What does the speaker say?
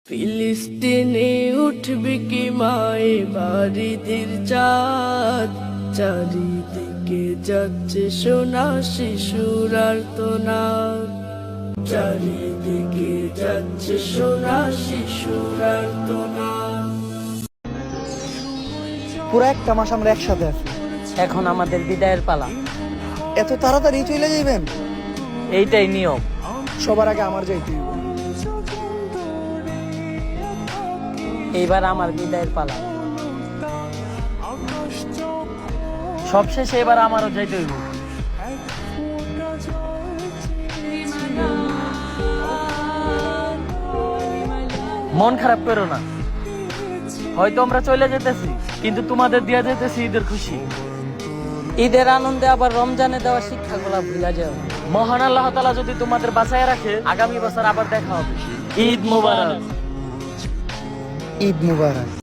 ফিলিস্তিনে উঠবে কি মায়ে বাড়িদের চাঁদ, চারিদিকে যাচ্ছে সোনা শিশুর আর্তনাদ, চারিদিকে যাচ্ছে সোনা শিশুর আর্তনাদ। পুরো একটা মাস আমরা একসাথে আছি, এখন আমাদের বিদায়ের পালা। এত তাড়াতাড়ি চলে যাইবেন? এইটাই নিয়ম। সবার আগে আমার যাইতে হইব। এইবার আমার বিদায়ের পালা। সবশেষে এবার আমারও যাইতে হইব। মন খারাপ করো না, হয়তো আমরা চলে যেতেছি, কিন্তু তোমাদের দিয়া যেতেছি ঈদের খুশি। ঈদের আনন্দে আবার রমজানে দেওয়া শিক্ষাগুলা ভুলা যাও। মহান আল্লাহ তাআলা যদি তোমাদের বাঁচায় রাখে, আগামী বছর আবার দেখা হবে। ঈদ মোবারক। ঈদ মুবারক।